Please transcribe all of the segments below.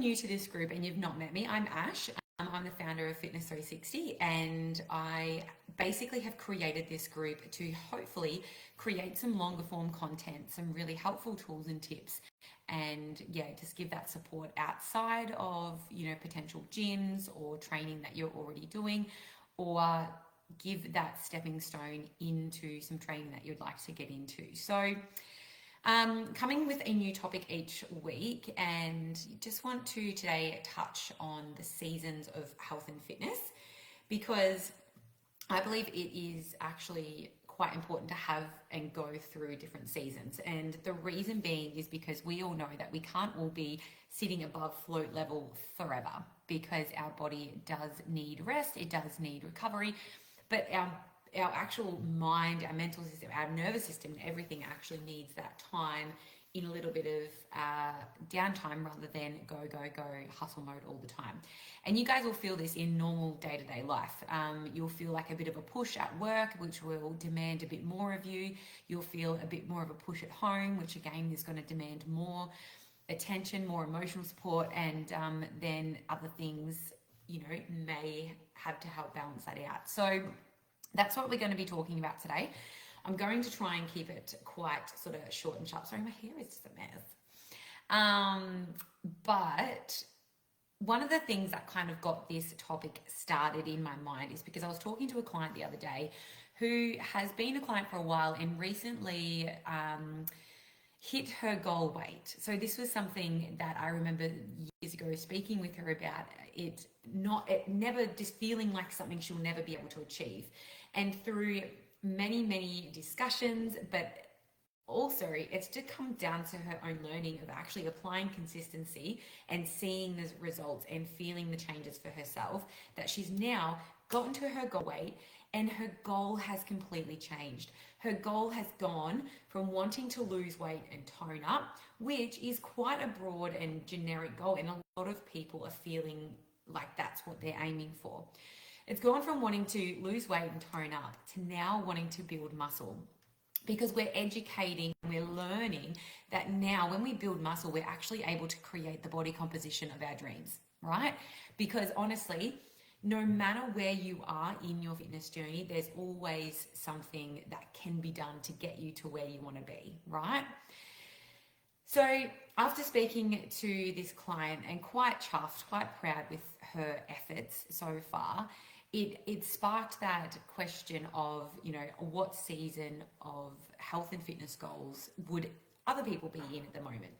New to this group and you've not met me, I'm Ash. I'm the founder of Fitness 360, and I basically have created this group to hopefully create some longer form content, some really helpful tools and tips, and just give that support outside of potential gyms or training that you're already doing, or give that stepping stone into some training that you'd like to get into. So coming with a new topic each week, and just want to today touch on the seasons of health and fitness, because I believe it is actually quite important to have and go through different seasons. And the reason being is because we all know that we can't all be sitting above float level forever, because our body does need rest, it does need recovery, but our actual mind, our mental system, our nervous system, everything actually needs that time in a little bit of downtime rather than go, hustle mode all the time. And you guys will feel this in normal day-to-day life. You'll feel like a bit of a push at work, which will demand a bit more of you. You'll feel a bit more of a push at home, which again is going to demand more attention, more emotional support, and then other things, may have to help balance that out. So that's what we're going to be talking about today. I'm going to try and keep it quite sort of short and sharp. Sorry, my hair is just a mess. But one of the things that kind of got this topic started in my mind is because I was talking to a client the other day who has been a client for a while and recently hit her goal weight. So this was something that I remember years ago speaking with her about, it never just feeling like something she'll never be able to achieve. And through many discussions, but also it's to come down to her own learning of actually applying consistency and seeing the results and feeling the changes for herself, that she's now gotten to her goal weight and her goal has completely changed. Her goal has gone from wanting to lose weight and tone up, which is quite a broad and generic goal, and a lot of people are feeling like that's what they're aiming for. It's gone from wanting to lose weight and tone up to now wanting to build muscle, because we're educating, we're learning that now when we build muscle, we're actually able to create the body composition of our dreams, right? Because honestly, no matter where you are in your fitness journey, there's always something that can be done to get you to where you want to be, right? So after speaking to this client and quite chuffed, quite proud with her efforts so far, it sparked that question of, what season of health and fitness goals would other people be in at the moment?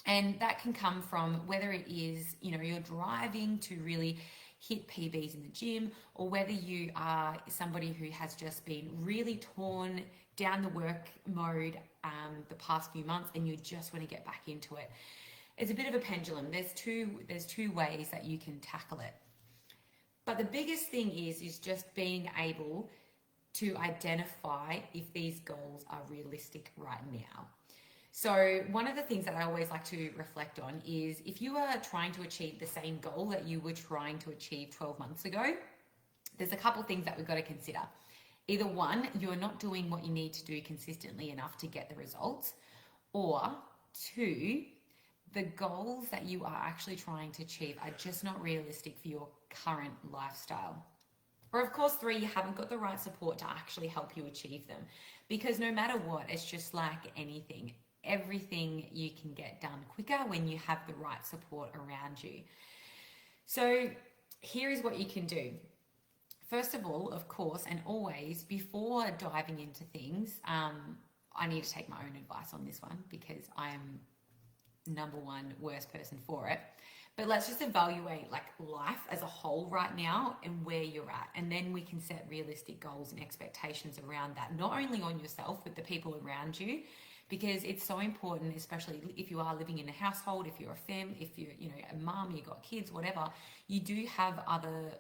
And that can come from whether it is, you're driving to really hit PBs in the gym, or whether you are somebody who has just been really torn down the work mode the past few months and you just want to get back into it. It's a bit of a pendulum. There's two ways that you can tackle it. But the biggest thing is just being able to identify if these goals are realistic right now. So one of the things that I always like to reflect on is, if you are trying to achieve the same goal that you were trying to achieve 12 months ago, there's a couple things that we've got to consider. Either one, you're not doing what you need to do consistently enough to get the results, or two, the goals that you are actually trying to achieve are just not realistic for your current lifestyle. Or of course, three, you haven't got the right support to actually help you achieve them. Because no matter what, it's just like anything. Everything you can get done quicker when you have the right support around you. So here is what you can do. First of all, of course, and always, before diving into things, I need to take my own advice on this one, because I am number one worst person for it. But let's just evaluate life as a whole right now and where you're at, and then we can set realistic goals and expectations around that, not only on yourself but the people around you, because it's so important, especially if you are living in a household, if you're a femme, if you're a mum, you got kids, whatever. You do have other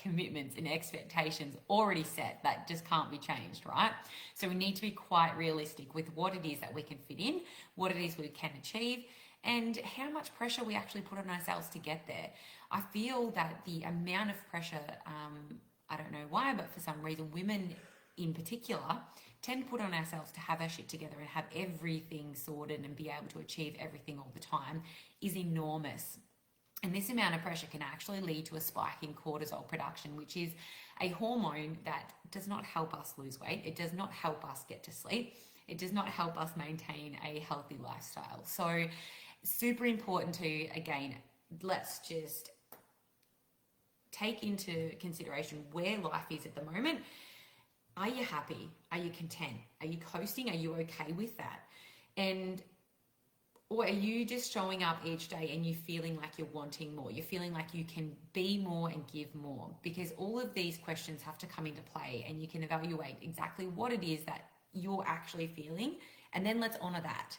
commitments and expectations already set that just can't be changed, right? So we need to be quite realistic with what it is that we can fit in, what it is we can achieve, and how much pressure we actually put on ourselves to get there. I feel that the amount of pressure, I don't know why, but for some reason women in particular tend to put on ourselves to have our shit together and have everything sorted and be able to achieve everything all the time is enormous. And this amount of pressure can actually lead to a spike in cortisol production, which is a hormone that does not help us lose weight. It does not help us get to sleep. It does not help us maintain a healthy lifestyle. So super important to, again, let's just take into consideration where life is at the moment. Are you happy? Are you content? Are you coasting? Are you okay with that? Or are you just showing up each day and you feeling like you're wanting more? You're feeling like you can be more and give more? Because all of these questions have to come into play, and you can evaluate exactly what it is that you're actually feeling, and then let's honor that.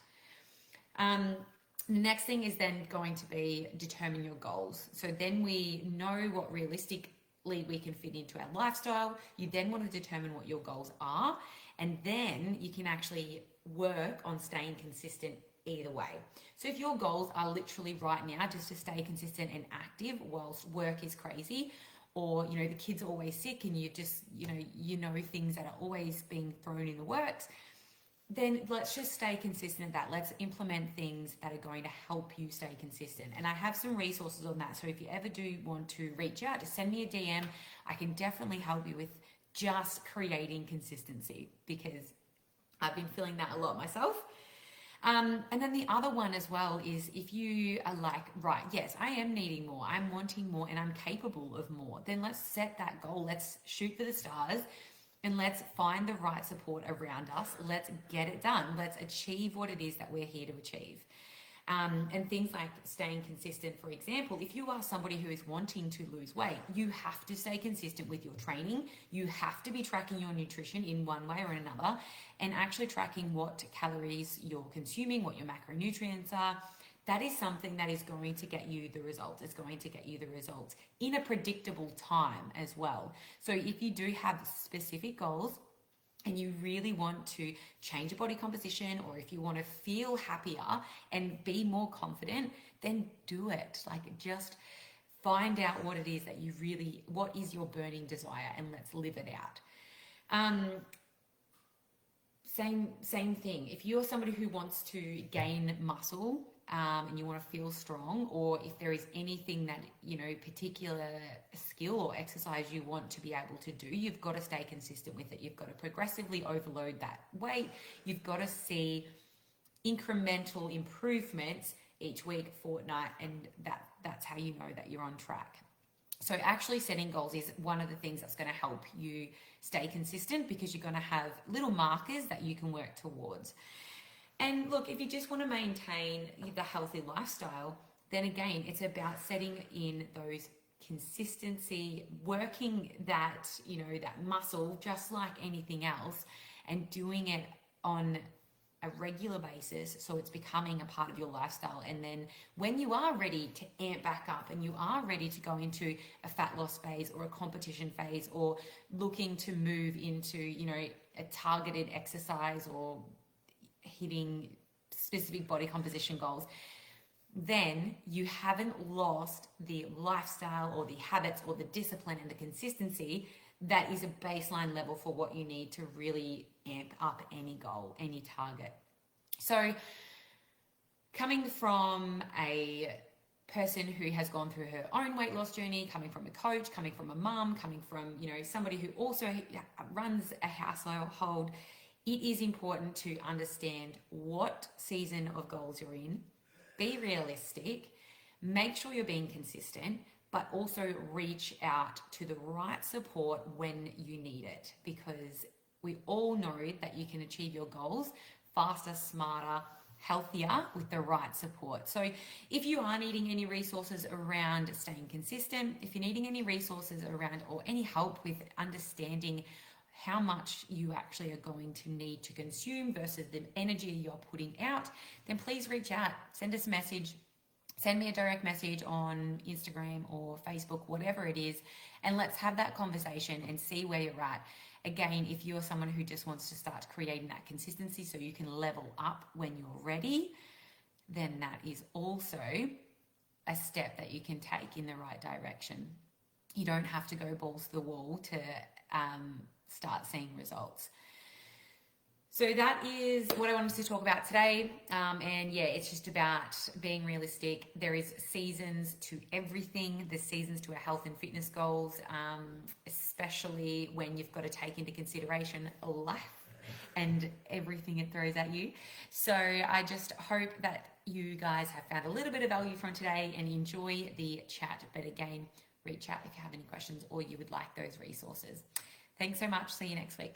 The next thing is then going to be determine your goals. So then we know what realistically we can fit into our lifestyle. You then want to determine what your goals are, and then you can actually work on staying consistent either way. So if your goals are literally right now just to stay consistent and active whilst work is crazy, or the kid's always sick and you just things that are always being thrown in the works, then let's just stay consistent at that. Let's implement things that are going to help you stay consistent. And I have some resources on that. So if you ever do want to reach out, just send me a DM. I can definitely help you with just creating consistency, because I've been feeling that a lot myself. And then the other one as well is, if you are like, right, yes, I am needing more, I'm wanting more, and I'm capable of more, then let's set that goal. Let's shoot for the stars, and let's find the right support around us. Let's get it done. Let's achieve what it is that we're here to achieve. And things like staying consistent, for example, if you are somebody who is wanting to lose weight, you have to stay consistent with your training. You have to be tracking your nutrition in one way or another, and actually tracking what calories you're consuming, what your macronutrients are. That is something that is going to get you the results. It's going to get you the results in a predictable time as well. So if you do have specific goals, and you really want to change your body composition, or if you want to feel happier and be more confident, then do it. Like, just find out what it is that you really, what is your burning desire, and let's live it out. Same thing. If you're somebody who wants to gain muscle, and you want to feel strong, or if there is anything that, particular skill or exercise you want to be able to do, you've got to stay consistent with it. You've got to progressively overload that weight. You've got to see incremental improvements each week, fortnight, and that's how you know that you're on track. So actually setting goals is one of the things that's going to help you stay consistent, because you're going to have little markers that you can work towards. And look, if you just want to maintain the healthy lifestyle, then again, it's about setting in those consistency, working that, that muscle, just like anything else, and doing it on a regular basis, so it's becoming a part of your lifestyle. And then when you are ready to amp back up and you are ready to go into a fat loss phase or a competition phase, or looking to move into, a targeted exercise or hitting specific body composition goals, then you haven't lost the lifestyle or the habits or the discipline and the consistency that is a baseline level for what you need to really amp up any goal, any target. So coming from a person who has gone through her own weight loss journey, coming from a coach, coming from a mum, coming from, somebody who also runs a household, it is important to understand what season of goals you're in, be realistic, make sure you're being consistent, but also reach out to the right support when you need it, because we all know that you can achieve your goals faster, smarter, healthier with the right support. So if you are needing any resources around staying consistent, if you're needing any resources around, or any help with understanding how much you actually are going to need to consume versus the energy you're putting out, then please reach out, send us a message, send me a direct message on Instagram or Facebook, whatever it is, and let's have that conversation and see where you're at. Again, if you're someone who just wants to start creating that consistency so you can level up when you're ready, then that is also a step that you can take in the right direction. You don't have to go balls to the wall to start seeing results. So that is what I wanted to talk about today. And yeah, it's just about being realistic. There is seasons to everything. There's seasons to our health and fitness goals, especially when you've got to take into consideration life and everything it throws at you. So I just hope that you guys have found a little bit of value from today and enjoy the chat. But again, reach out if you have any questions or you would like those resources. Thanks so much. See you next week.